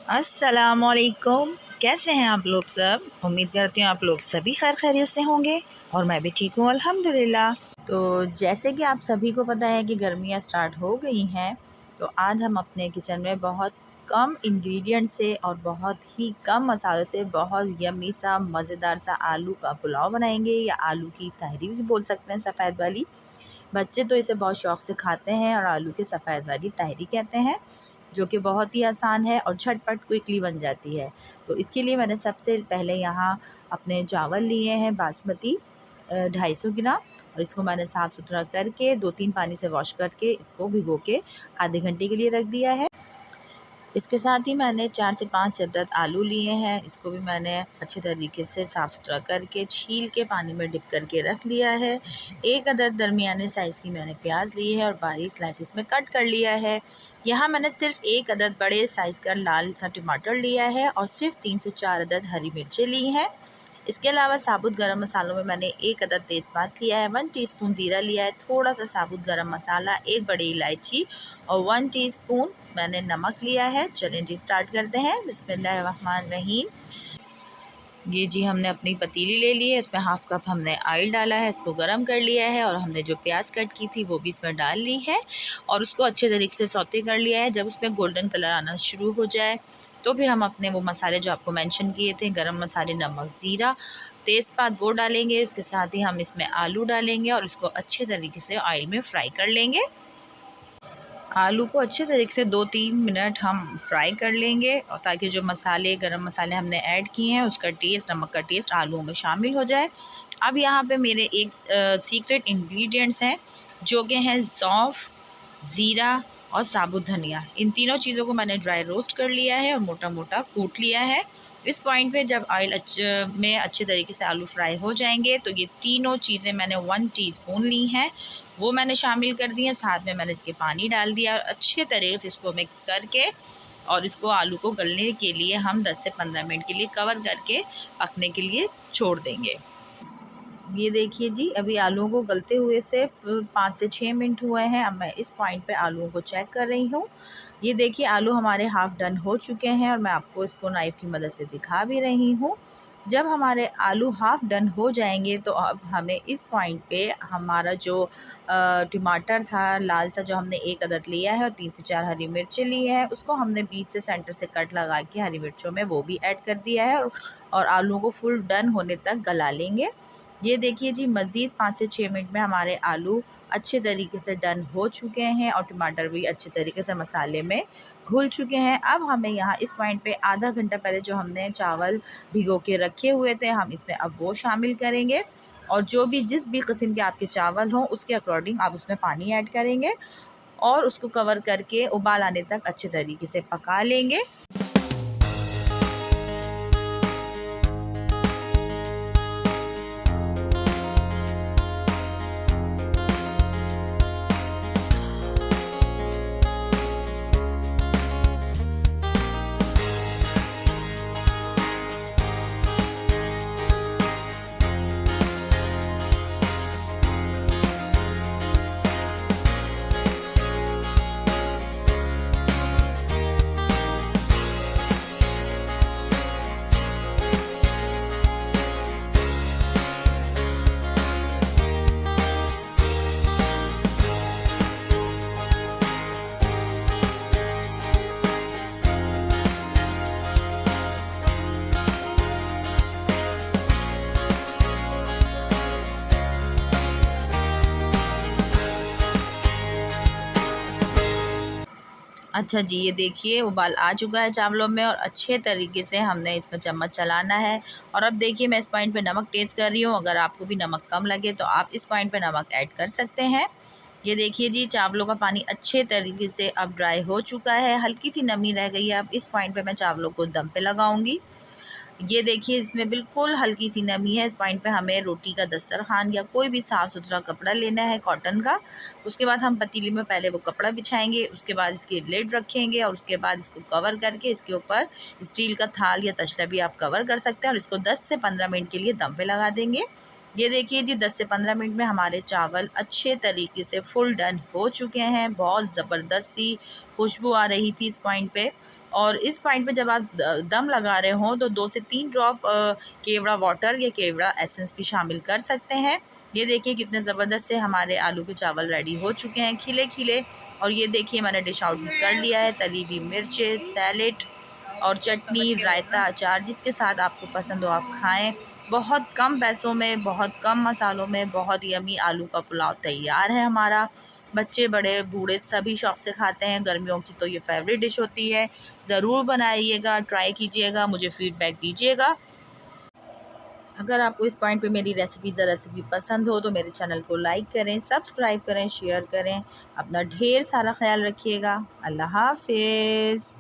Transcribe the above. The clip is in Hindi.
अस्सलामुअलैकुम। कैसे हैं आप लोग सब? उम्मीद करती हूँ आप लोग सभी खैर खैरियत से होंगे और मैं भी ठीक हूँ अल्हम्दुलिल्लाह। तो जैसे कि आप सभी को पता है कि गर्मियाँ स्टार्ट हो गई हैं, तो आज हम अपने किचन में बहुत कम इंग्रेडिएंट से और बहुत ही कम मसालों से बहुत यम्मी सा मज़ेदार सा आलू का पुलाव बनाएंगे, या आलू की तहरी भी बोल सकते हैं, सफ़ेद वाली। बच्चे तो इसे बहुत शौक़ से खाते हैं और आलू की सफ़ेद वाली तहरी कहते हैं, जो कि बहुत ही आसान है और झटपट क्विकली बन जाती है। तो इसके लिए मैंने सबसे पहले यहाँ अपने चावल लिए हैं बासमती 250 ग्राम, और इसको मैंने साफ़ सुथरा करके 2-3 पानी से वॉश करके इसको भिगो के आधे घंटे के लिए रख दिया है। इसके साथ ही मैंने 4 से 5 अदद आलू लिए हैं। इसको भी मैंने अच्छे तरीके से साफ़ सुथरा करके छील के पानी में डिप करके रख लिया है। 1 अदद दरमियाने साइज़ की मैंने प्याज ली है और बारीक स्लाइसेस में कट कर लिया है। यहाँ मैंने सिर्फ 1 अदद बड़े साइज़ का लाल सा टमाटर लिया है और सिर्फ 3 से 4 अदद हरी मिर्चें ली हैं। इसके अलावा साबुत गरम मसालों में मैंने 1 अदद तेज़पात लिया है, 1 टीस्पून ज़ीरा लिया है, थोड़ा सा साबुत गरम मसाला, 1 बड़ी इलायची और 1 टीस्पून मैंने नमक लिया है। चलें जी स्टार्ट करते हैं। बिस्मिल्लाहिर्रहमानिर्रहीम। ये जी हमने अपनी पतीली ले ली है, इसमें हाफ़ कप हमने ऑयल डाला है, इसको गरम कर लिया है और हमने जो प्याज कट की थी वो भी इसमें डाल ली है और उसको अच्छे तरीके से सौते कर लिया है। जब उसमें गोल्डन कलर आना शुरू हो जाए तो फिर हम अपने वो मसाले जो आपको मेंशन किए थे, गरम मसाले, नमक, ज़ीरा, तेज़पात, वो डालेंगे। उसके साथ ही हम इसमें आलू डालेंगे और इसको अच्छे तरीके से ऑयल में फ्राई कर लेंगे। आलू को अच्छे तरीके से 2-3 मिनट हम फ्राई कर लेंगे, और ताकि जो मसाले, गरम मसाले हमने ऐड किए हैं उसका टेस्ट, नमक का टेस्ट आलूओं में शामिल हो जाए। अब यहाँ पे मेरे एक सीक्रेट इंग्रेडिएंट्स हैं, जो कि हैं सौंफ, ज़ीरा और साबुत धनिया। इन तीनों चीज़ों को मैंने ड्राई रोस्ट कर लिया है और मोटा मोटा कूट लिया है। इस पॉइंट पे जब ऑयल में अच्छे तरीके से आलू फ्राई हो जाएंगे तो ये तीनों चीज़ें मैंने 1 टीस्पून ली हैं, वो मैंने शामिल कर दी हैं। साथ में मैंने इसके पानी डाल दिया और अच्छे तरीके से इसको मिक्स करके और इसको आलू को गलने के लिए हम 10 से 15 मिनट के लिए कवर करके पकने के लिए छोड़ देंगे। ये देखिए जी, अभी आलूओं को गलते हुए से 5 से 6 मिनट हुए हैं। अब मैं इस पॉइंट पे आलूओं को चेक कर रही हूँ। ये देखिए आलू हमारे हाफ़ डन हो चुके हैं और मैं आपको इसको नाइफ़ की मदद से दिखा भी रही हूँ। जब हमारे आलू हाफ़ डन हो जाएंगे तो अब हमें इस पॉइंट पे हमारा जो टमाटर था लाल सा, जो हमने 1 अदद लिया है और 3 से 4 हरी मिर्चें ली हैं, उसको हमने बीच से सेंटर से कट लगा के हरी मिर्चों में वो भी ऐड कर दिया है और आलूओं को फुल डन होने तक गला लेंगे। ये देखिए जी, मज़ीद 5 से 6 मिनट में हमारे आलू अच्छे तरीके से डन हो चुके हैं और टमाटर भी अच्छे तरीके से मसाले में घुल चुके हैं। अब हमें यहाँ इस पॉइंट पे आधा घंटा पहले जो हमने चावल भिगो के रखे हुए थे, हम इसमें अब वो शामिल करेंगे और जो भी जिस भी किस्म के आपके चावल हों उसके अकॉर्डिंग आप उसमें पानी ऐड करेंगे और उसको कवर करके उबाल आने तक अच्छे तरीके से पका लेंगे। अच्छा जी, ये देखिए उबाल आ चुका है चावलों में और अच्छे तरीके से हमने इसमें चम्मच चलाना है। और अब देखिए मैं इस पॉइंट पे नमक टेस्ट कर रही हूँ। अगर आपको भी नमक कम लगे तो आप इस पॉइंट पे नमक ऐड कर सकते हैं। ये देखिए जी, चावलों का पानी अच्छे तरीके से अब ड्राई हो चुका है, हल्की सी नमी रह गई है। अब इस पॉइंट पे मैं चावलों को दम पे लगाऊंगी। ये देखिए इसमें बिल्कुल हल्की सी नमी है। इस पॉइंट पे हमें रोटी का दस्तरखान या कोई भी साफ़ सुथरा कपड़ा लेना है कॉटन का। उसके बाद हम पतीली में पहले वो कपड़ा बिछाएंगे, उसके बाद इसकी लिड रखेंगे और उसके बाद इसको कवर करके इसके ऊपर स्टील का थाल या तसला भी आप कवर कर सकते हैं और इसको 10 से 15 मिनट के लिए दम पे लगा देंगे। ये देखिए जी 10 से 15 मिनट में हमारे चावल अच्छे तरीके से फुल डन हो चुके हैं। बहुत ज़बरदस्त सी खुशबू आ रही थी इस पॉइंट पे। और इस पॉइंट पे जब आप दम लगा रहे हो तो 2 से 3 ड्रॉप केवड़ा वाटर या केवड़ा एसेंस भी शामिल कर सकते हैं। ये देखिए कितने ज़बरदस्त से हमारे आलू के चावल रेडी हो चुके हैं, खिले खिले। और ये देखिए मैंने डिश आउट भी कर लिया है। तली हुई मिर्चें, सैलेड और चटनी, रायता, अचार जिसके साथ आपको पसंद हो आप खाएं। बहुत कम पैसों में, बहुत कम मसालों में बहुत यमी आलू का पुलाव तैयार है हमारा। बच्चे बड़े बूढ़े सभी शौक से खाते हैं। गर्मियों की तो ये फेवरेट डिश होती है। ज़रूर बनाइएगा, ट्राई कीजिएगा, मुझे फ़ीडबैक दीजिएगा। अगर आपको इस पॉइंट पे मेरी रेसिपी पसंद हो तो मेरे चैनल को लाइक करें, सब्सक्राइब करें, शेयर करें। अपना ढेर सारा ख्याल रखिएगा। अल्लाह हाफिज़।